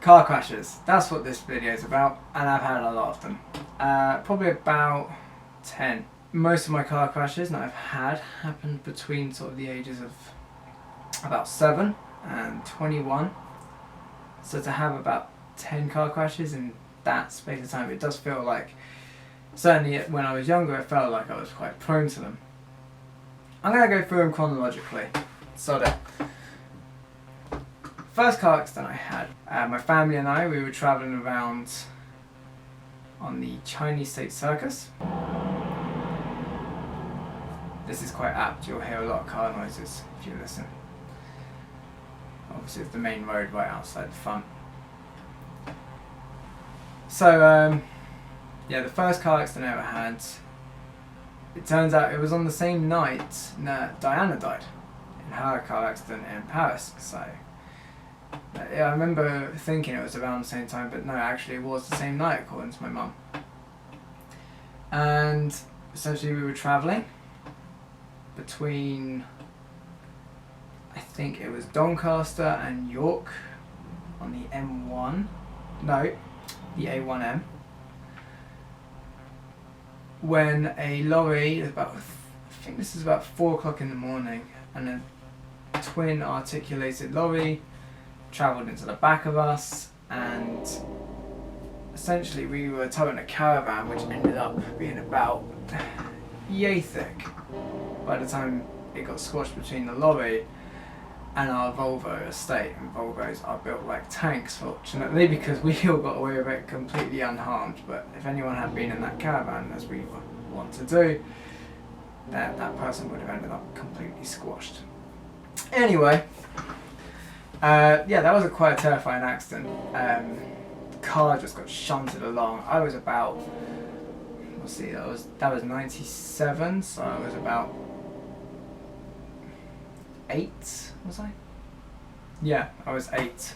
Car crashes. That's what this video is about, and I've had a lot of them. Probably about 10. Most of my car crashes that I've had happened between sort of the ages of about 7 and 21. So to have about 10 car crashes in that space of time, it does feel like, certainly when I was younger, it felt like I was quite prone to them. I'm going to go through them chronologically. So first car accident I had, my family and I, we were travelling around on the Chinese State Circus. This is quite apt, you'll hear a lot of car noises if you listen. Obviously it's the main road right outside the front. So yeah, the first car accident I ever had, it turns out it was on the same night that Diana died in her car accident in Paris. So yeah, I remember thinking it was around the same time, but no, actually it was the same night according to my mum. And essentially we were travelling between, I think it was Doncaster and York on the M1, no, the A1M, when a lorry, I think this is about 4 o'clock in the morning, and a twin articulated lorry travelled into the back of us, and essentially we were towing a caravan which ended up being about yay thick by the time it got squashed between the lorry and our Volvo estate. And Volvos are built like tanks, fortunately, because we all got away with it completely unharmed. But if anyone had been in that caravan, as we want to do, that person would have ended up completely squashed. Anyway, yeah, that was quite a terrifying accident. The car just got shunted along. I was about, let's see, that was 97, so I was about 8, was I? Yeah, I was 8.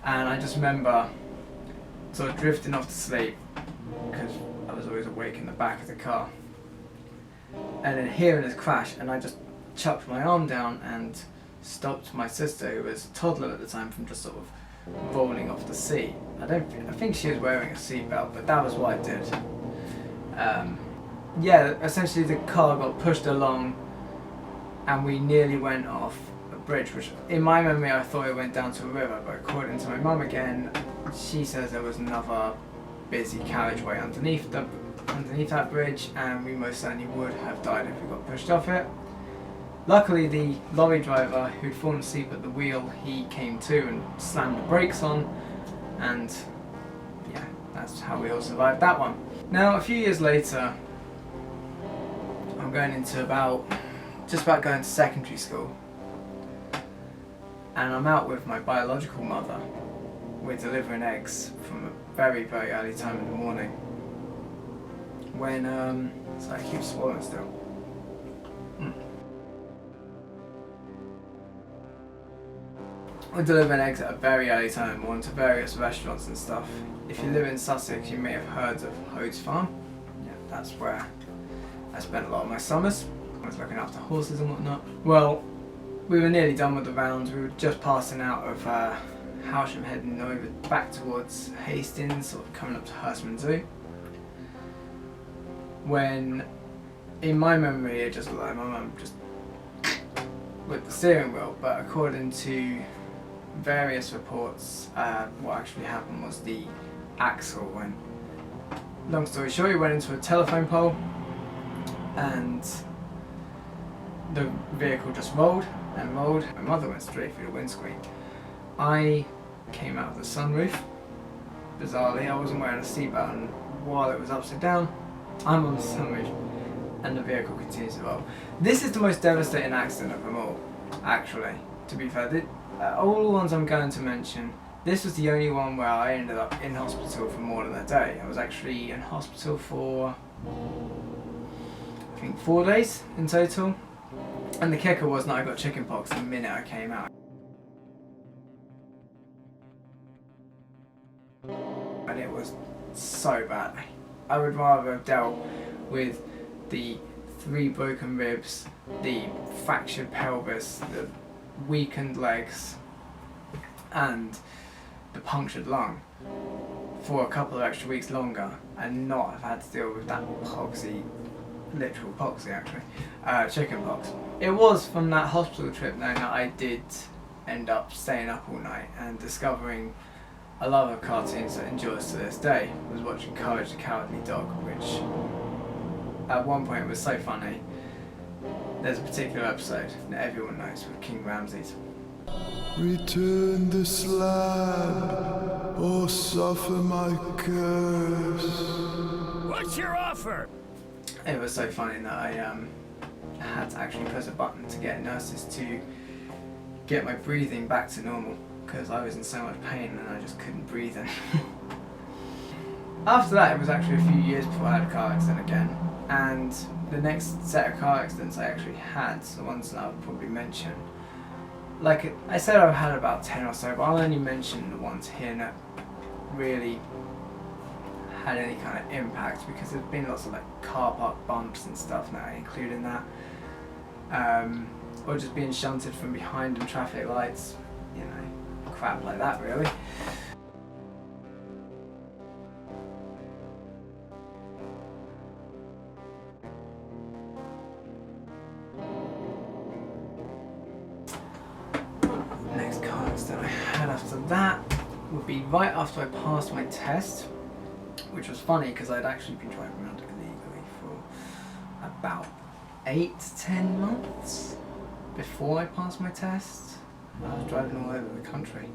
And I just remember sort of drifting off to sleep, because I was always awake in the back of the car, and then hearing this crash, and I just chucked my arm down and stopped my sister, who was a toddler at the time, from just sort of rolling off the seat. I think she was wearing a seatbelt, but that was what I did. Yeah, essentially the car got pushed along and we nearly went off a bridge, which in my memory I thought it went down to a river, but according to my mum again, she says there was another busy carriageway underneath that bridge, and we most certainly would have died if we got pushed off it. Luckily the lorry driver, who'd fallen asleep at the wheel, he came to and slammed the brakes on, and yeah, that's how we all survived that one. Now a few years later, I'm going into just about going to secondary school, and I'm out with my biological mother. We're delivering eggs from a very, very early time in the morning, when, sorry, I keep swallowing still. We're delivering eggs at a very early time in the morning to various restaurants and stuff. If you live in Sussex, you may have heard of Hode's Farm. Yeah, that's where I spent a lot of my summers. I was looking after horses and whatnot. Well, we were nearly done with the rounds. We were just passing out of Howsham, heading over back towards Hastings, sort of coming up to Hurstman Zoo, when, in my memory, it just looked like my mum just with the steering wheel. But according to various reports, what actually happened was the axle went. Long story short, he went into a telephone pole, and the vehicle just rolled and rolled. My mother went straight through the windscreen. I came out of the sunroof. Bizarrely, I wasn't wearing a seatbelt, and while it was upside down, I'm on the sunroof, and the vehicle continues to roll. This is the most devastating accident of them all, actually, to be fair. All the ones I'm going to mention, this was the only one where I ended up in hospital for more than a day. I was actually in hospital for, I think, 4 days in total. And the kicker was that I got chickenpox the minute I came out. And it was so bad. I would rather have dealt with the 3 broken ribs, the fractured pelvis, the weakened legs, and the punctured lung for a couple of extra weeks longer and not have had to deal with that poxy, literal poxy actually, chicken pox. It was from that hospital trip though that I did end up staying up all night and discovering a lot of cartoons that endure us to this day. I was watching Courage the Cowardly Dog, which at one point was so funny. There's a particular episode that everyone knows with King Ramses. Return the slab or suffer my curse. What's your offer? It was so funny that I had to actually press a button to get nurses to get my breathing back to normal because I was in so much pain and I just couldn't breathe anymore. After that, it was actually a few years before I had a car accident again, and the next set of car accidents I actually had, the ones that I'll probably mention, like I said I've had about 10 or so, but I'll only mention the ones here that really had any kind of impact because there's been lots of like car park bumps and stuff now including that, or just being shunted from behind in traffic lights, you know, crap like that really. Next car accident I had after that would be right after I passed my test, which was funny because I'd actually been driving around illegally for about 8 to 10 months before I passed my test. I was driving all over the country.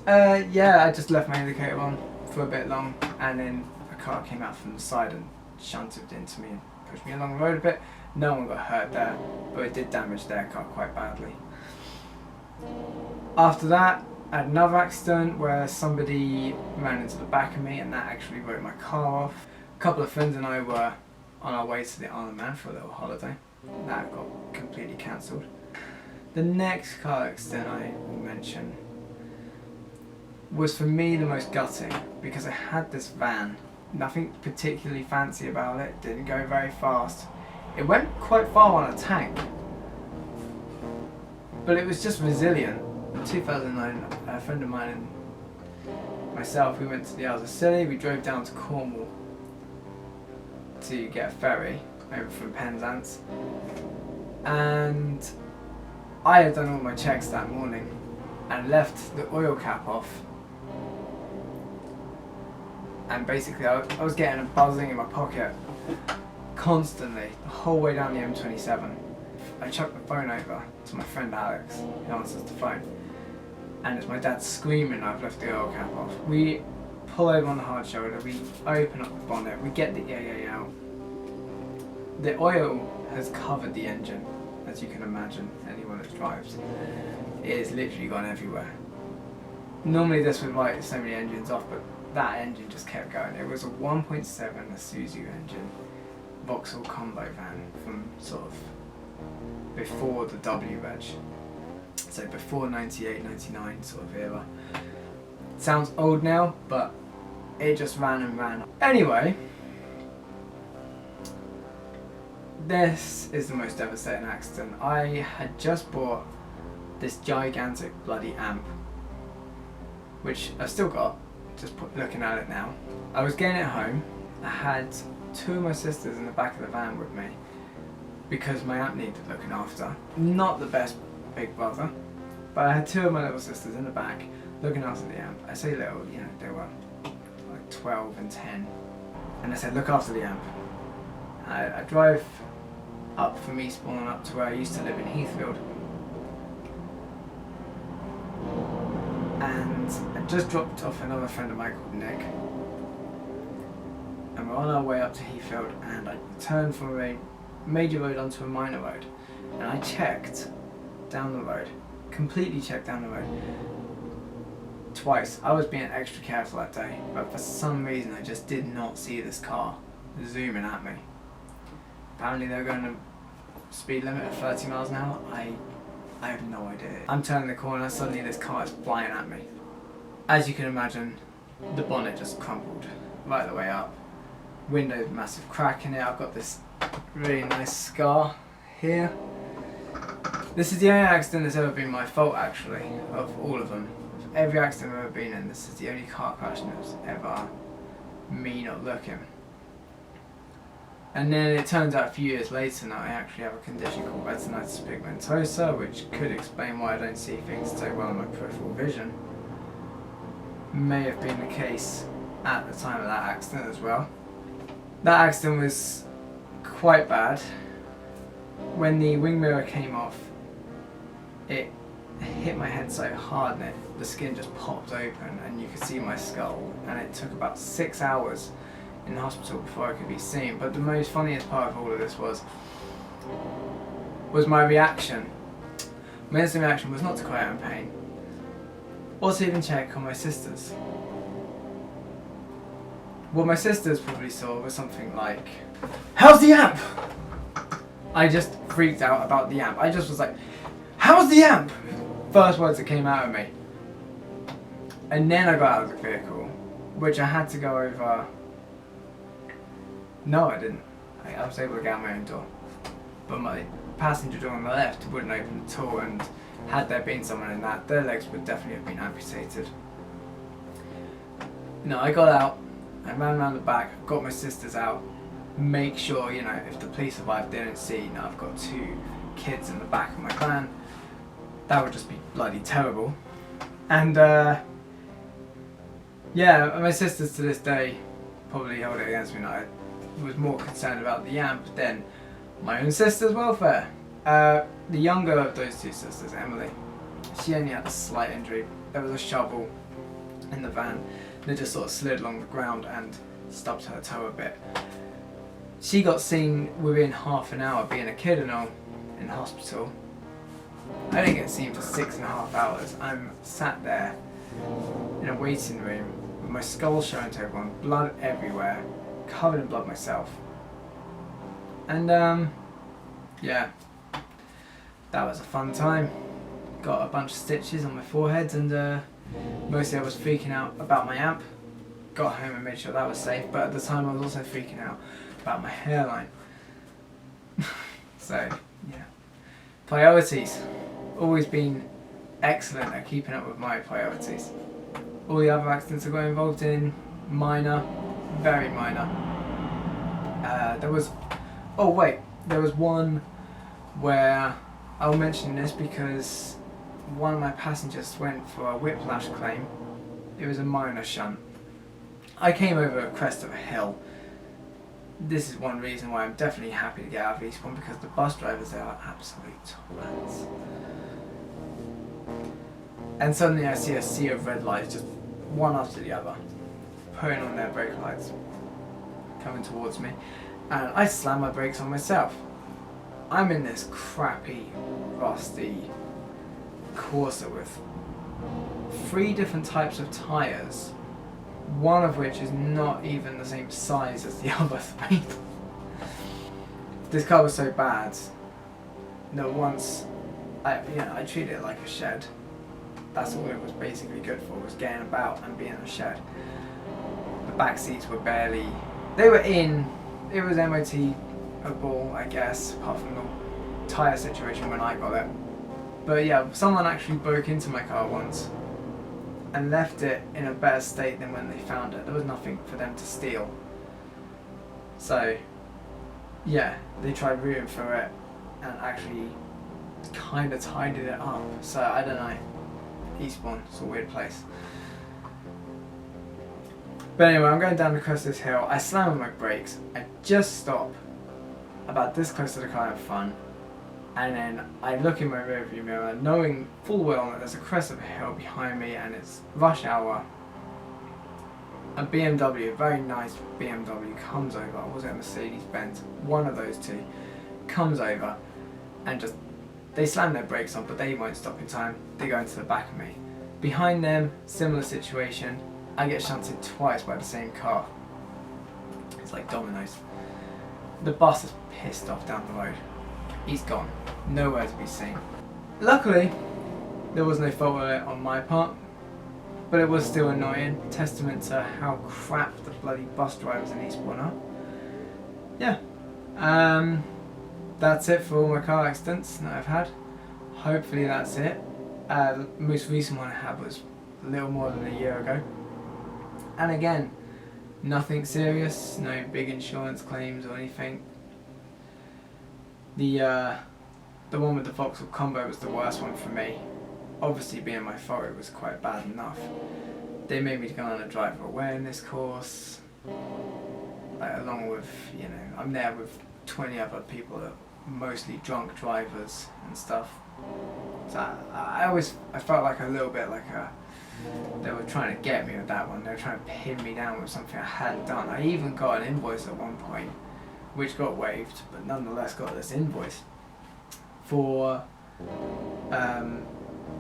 Yeah, I just left my indicator on for a bit long and then a car came out from the side and shunted into me and pushed me along the road a bit. No one got hurt there, but it did damage their car quite badly. After that, I had another accident where somebody ran into the back of me and that actually wrote my car off. A couple of friends and I were on our way to the Isle of Man for a little holiday. That got completely cancelled. The next car accident I will mention was for me the most gutting because I had this van. Nothing particularly fancy about it, didn't go very fast. It went quite far on a tank, but it was just resilient. In 2009, a friend of mine and myself, we went to the Isles of Scilly. We drove down to Cornwall to get a ferry over from Penzance, and I had done all my checks that morning and left the oil cap off, and basically I was getting a buzzing in my pocket constantly the whole way down the M27. I chucked the phone over to my friend Alex, who answers the phone, and it's my dad screaming I've left the oil cap off. We pull over on the hard shoulder, we open up the bonnet, we get the EAA out. The oil has covered the engine, as you can imagine, anyone that drives. It has literally gone everywhere. Normally this would write so many engines off, but that engine just kept going. It was a 1.7 Isuzu engine, Vauxhall combo van from sort of before the W reg, so before 98, 99 sort of era. Sounds old now, but it just ran and ran. Anyway, this is the most devastating accident. I had just bought this gigantic bloody amp, which I've still got, just looking at it now. I was getting it home. I had 2 of my sisters in the back of the van with me because my amp needed looking after. Not the best big brother, but I had 2 of my little sisters in the back looking after the amp. I say little, you know, they were like 12 and 10. And I said, look after the amp. I drove up from Eastbourne up to where I used to live in Heathfield. And I just dropped off another friend of mine called Nick. And we're on our way up to Heathfield, and I turned from a major road onto a minor road. And I checked down the road, completely checked down the road, twice. I was being extra careful that day, but for some reason I just did not see this car zooming at me. Apparently they're going to speed limit of 30 miles an hour. I have no idea. I'm turning the corner, suddenly this car is flying at me. As you can imagine, the bonnet just crumpled right the way up. Window, massive crack in it. I've got this really nice scar here. This is the only accident that's ever been my fault actually, of all of them. every accident I've ever been in, this is the only car crash that was ever me not looking. And then it turns out a few years later now I actually have a condition called retinitis pigmentosa, which could explain why I don't see things so well in my peripheral vision. May have been the case at the time of that accident as well. That accident was quite bad. When the wing mirror came off, it hit my head so hard and the skin just popped open and you could see my skull, and it took about 6 hours in the hospital before I could be seen. But the most funniest part of all of this was my reaction. My instant reaction was not to cry out in pain, or to even check on my sisters. What my sisters probably saw was something like, "How's the amp?" I just freaked out about the amp. I just was like, "How's the amp?" First words that came out of me. And then I got out of the vehicle, which I had to go over. No, I didn't. I was able to get out my own door. But my passenger door on the left wouldn't open at all, and had there been someone in that, their legs would definitely have been amputated. No, I got out, I ran around the back, got my sisters out, make sure, if the police arrived, they didn't see, I've got 2 kids in the back of my van. That would just be bloody terrible. And yeah, my sisters to this day probably hold it against me. I was more concerned about the amp than my own sister's welfare. The younger of those 2 sisters, Emily, she only had a slight injury. There was a shovel in the van that just sort of slid along the ground and stubbed her toe a bit. She got seen within half an hour, being a kid and all, in the hospital. I didn't get seen for 6.5 hours. I'm sat there in a waiting room with my skull showing to everyone, blood everywhere, covered in blood myself. And yeah, that was a fun time. Got a bunch of stitches on my forehead, and mostly I was freaking out about my amp. Got home and made sure that was safe, but at the time I was also freaking out about my hairline. So yeah, priorities. Always been excellent at keeping up with my priorities. All the other accidents I got involved in, minor, very minor. There was one where I'll mention this because one of my passengers went for a whiplash claim. It was a minor shunt. I came over a crest of a hill. This is one reason why I'm definitely happy to get out of Eastbourne, because the bus drivers there are absolute twats. And suddenly I see a sea of red lights, just one after the other, putting on their brake lights, coming towards me, and I slam my brakes on myself. I'm in this crappy, rusty Corsa with 3 different types of tyres, one of which is not even the same size as the other 3. This car was so bad that once I treated it like a shed. That's all it was basically good for, was getting about and being a shed. The back seats were barely, they were in, it was MOT-able, I guess, apart from the tyre situation when I got it. But yeah, someone actually broke into my car once and left it in a better state than when they found it. There was nothing for them to steal. So yeah, they tried rooting for it and actually kind of tidied it up. So I don't know. Eastbourne, it's a weird place. But anyway, I'm going down the crest of this hill. I slam on my brakes. I just stop about this close to the car in front, and then I look in my rearview mirror, knowing full well that there's a crest of a hill behind me and it's rush hour. A BMW, a very nice BMW, comes over. Or was it a Mercedes-Benz? One of those 2 comes over and just, they slam their brakes on, but they won't stop in time. They go into the back of me. Behind them, similar situation. I get shunted twice by the same car. It's like dominoes. The bus is pissed off down the road. He's gone. Nowhere to be seen. Luckily, there was no fault with it on my part, but it was still annoying. Testament to how crap the bloody bus drivers in Eastbourne are. Yeah. That's it for all my car accidents that I've had. Hopefully that's it. The most recent one I had was a little more than a year ago. And again, nothing serious, no big insurance claims or anything. The one with the Vauxhall combo was the worst one for me. Obviously, being my fault, it was quite bad enough. They made me go on a driver awareness course, like, along with, you know, I'm there with 20 other people that are mostly drunk drivers and stuff. So I felt like a little bit like they were trying to get me with that one. They were trying to pin me down with something I hadn't done. I even got an invoice at one point, which got waived, but nonetheless got this invoice for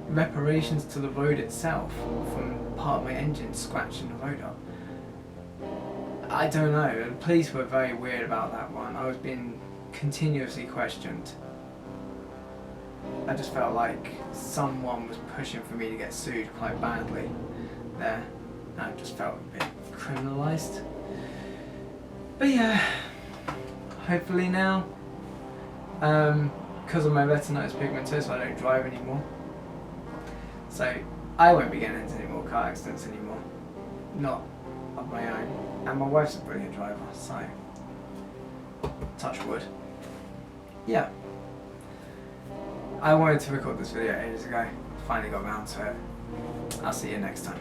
reparations to the road itself from part of my engine scratching the road up. I don't know, the police were very weird about that one. I was being continuously questioned. I just felt like someone was pushing for me to get sued quite badly there. I just felt a bit criminalised. But yeah, hopefully now, because of my retinitis pigmentosa, I don't drive anymore. So I won't be getting into any more car accidents anymore. Not of my own. And my wife's a brilliant driver, so touch wood. Yeah. I wanted to record this video ages ago. Finally got around to it. I'll see you next time.